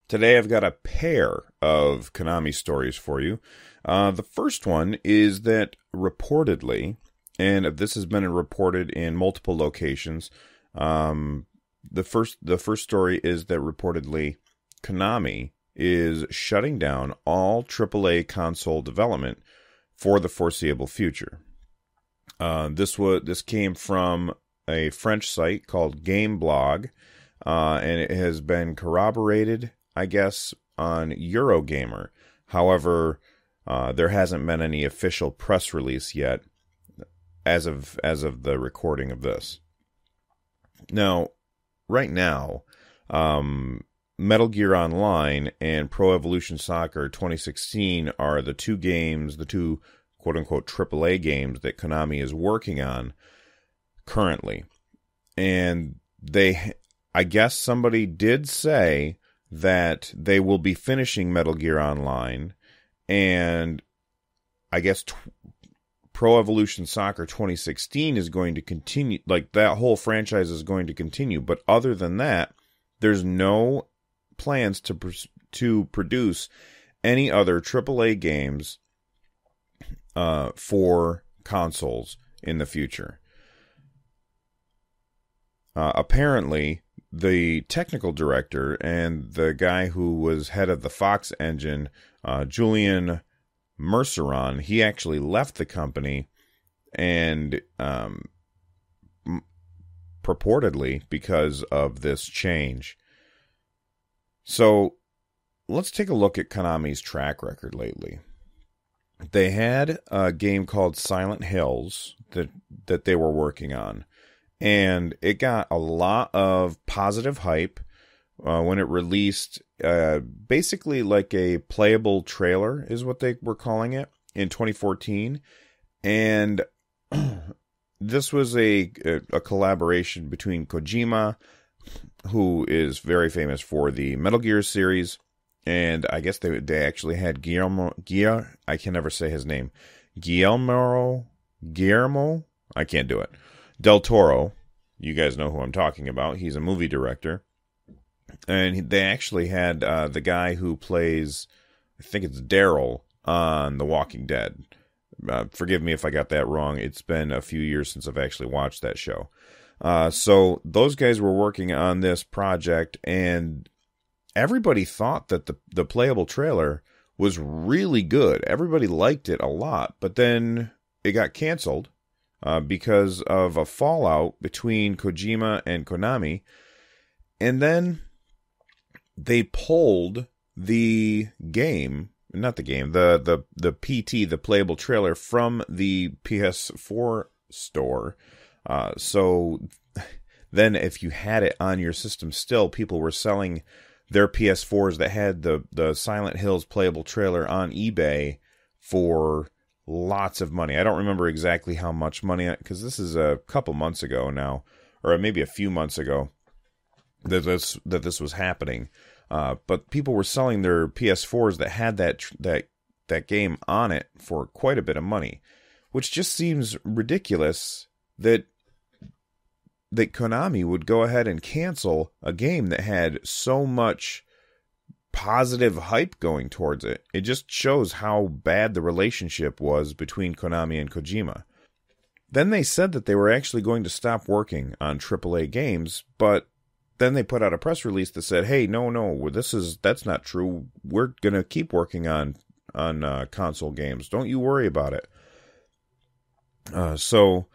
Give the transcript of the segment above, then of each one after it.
Today I've got a pair of Konami stories for you. The first one is that reportedly, and this has been reported in multiple locations, the first story is that reportedly Konami is shutting down all AAA console development for the foreseeable future. This came from a French site called Gameblog, and it has been corroborated, I guess, on Eurogamer. However, there hasn't been any official press release yet as of the recording of this. Now, right now, Metal Gear Online and Pro Evolution Soccer 2016 are the two quote-unquote AAA games that Konami is working on currently. And I guess somebody did say that they will be finishing Metal Gear Online, and I guess Pro Evolution Soccer 2016 is going to continue, like that whole franchise is going to continue, but other than that, there's no plans to produce any other AAA games for consoles in the future. Apparently, the technical director and the guy who was head of the Fox engine, Julian Merceron, he actually left the company, and purportedly because of this change. So let's take a look at Konami's track record lately. They had a game called Silent Hills that they were working on, and it got a lot of positive hype when it released, basically like a playable trailer is what they were calling it in 2014. And this was a collaboration between Kojima, who is very famous for the Metal Gear series, and I guess they actually had Guillermo, I can never say his name, Guillermo, I can't do it, Del Toro. You guys know who I'm talking about. He's a movie director. And they actually had the guy who plays, I think it's Daryl on The Walking Dead. Forgive me if I got that wrong. It's been a few years since I've actually watched that show. So those guys were working on this project, and everybody thought that the playable trailer was really good. Everybody liked it a lot, but then it got canceled because of a fallout between Kojima and Konami. And then they pulled the game, not the game, the PT, the playable trailer, from the PS4 store. So then if you had it on your system still, people were selling their PS4s that had the Silent Hills playable trailer on eBay for lots of money. I don't remember exactly how much money, because this is a couple months ago now, or maybe a few months ago that this was happening. But people were selling their PS4s that had that game on it for quite a bit of money, which just seems ridiculous that Konami would go ahead and cancel a game that had so much positive hype going towards it. It just shows how bad the relationship was between Konami and Kojima. Then they said that they were actually going to stop working on AAA games, but then they put out a press release that said, "Hey, no, that's not true. We're gonna keep working on console games. Don't you worry about it." So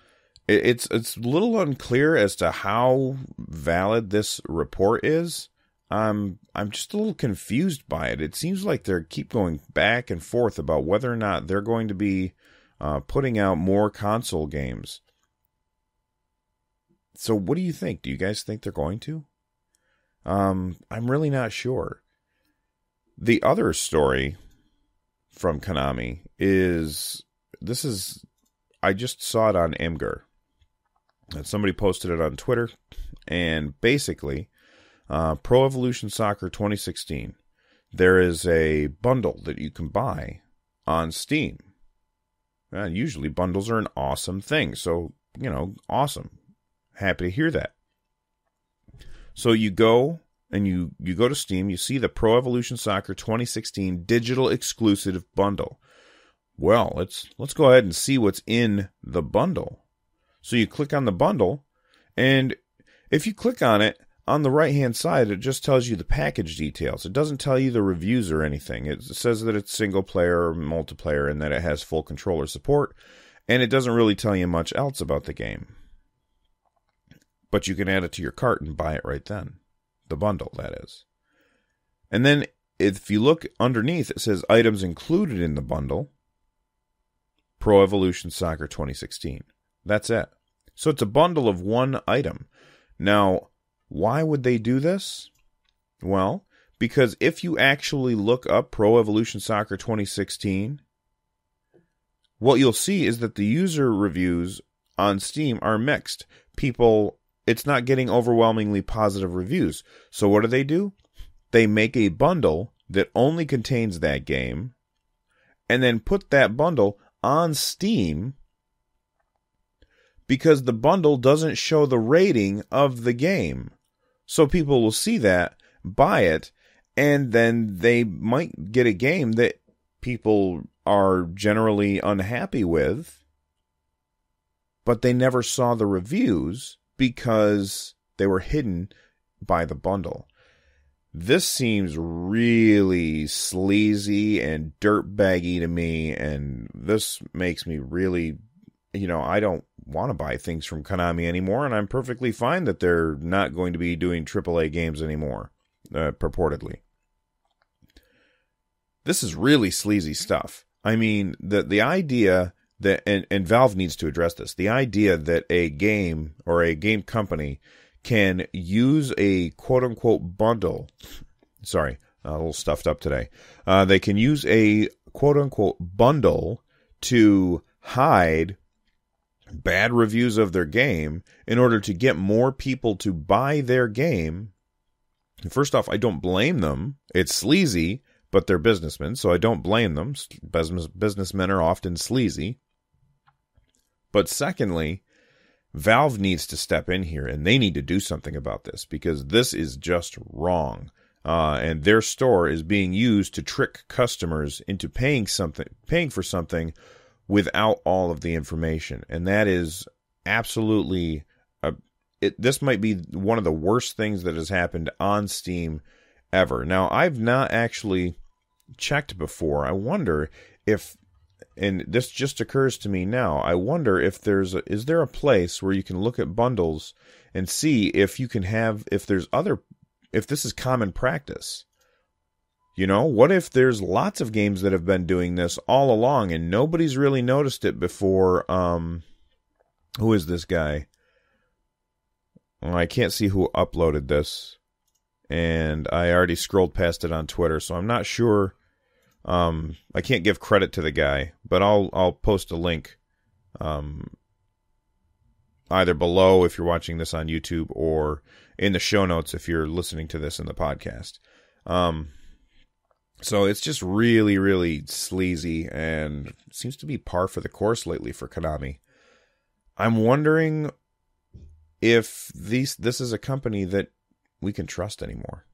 it's a little unclear as to how valid this report is. I'm just a little confused by it. It seems like they keep going back and forth about whether or not they're going to be putting out more console games. So what do you think? Do you guys think they're going to? I'm really not sure. The other story from Konami I just saw it on Imgur. Somebody posted it on Twitter, and basically, Pro Evolution Soccer 2016, there is a bundle that you can buy on Steam. Usually bundles are an awesome thing, so, awesome. Happy to hear that. So you go and you go to Steam, you see the Pro Evolution Soccer 2016 digital exclusive bundle. Well, let's go ahead and see what's in the bundle. So you click on the bundle, and if you click on it, on the right-hand side, it just tells you the package details. It doesn't tell you the reviews or anything. It says that it's single-player or multiplayer and that it has full controller support, and it doesn't really tell you much else about the game. But you can add it to your cart and buy it right then. The bundle, that is. And then if you look underneath, it says items included in the bundle. Pro Evolution Soccer 2016. That's it. So it's a bundle of one item. Now, why would they do this? Well, because if you actually look up Pro Evolution Soccer 2016, what you'll see is that the user reviews on Steam are mixed. It's not getting overwhelmingly positive reviews. So what do? They make a bundle that only contains that game, and then put that bundle on Steam, because the bundle doesn't show the rating of the game. So people will see that, buy it, and then they might get a game that people are generally unhappy with, but they never saw the reviews because they were hidden by the bundle. This seems really sleazy and dirtbaggy to me, and this makes me really, I don't want to buy things from Konami anymore, and I'm perfectly fine that they're not going to be doing AAA games anymore, purportedly. This is really sleazy stuff. I mean, the idea that, and Valve needs to address this, the idea that a game or a game company can use a quote-unquote bundle. Sorry, a little stuffed up today. They can use a quote-unquote bundle to hide bad reviews of their game in order to get more people to buy their game. First off, I don't blame them. It's sleazy, but they're businessmen, so I don't blame them. Businessmen are often sleazy. But secondly, Valve needs to step in here, and they need to do something about this, because this is just wrong. And their store is being used to trick customers into paying for something without all of the information. And that is absolutely, this might be one of the worst things that has happened on Steam ever. Now, I've not actually checked before. I wonder if, and this just occurs to me now, I wonder if is there a place where you can look at bundles and see if you can have, if this is common practice. What if there's lots of games that have been doing this all along and nobody's really noticed it before? Who is this guy? Well, I can't see who uploaded this, and I already scrolled past it on Twitter, so I'm not sure. I can't give credit to the guy, but I'll post a link either below if you're watching this on YouTube or in the show notes if you're listening to this in the podcast. So it's just really, really sleazy and seems to be par for the course lately for Konami. I'm wondering if this is a company that we can trust anymore.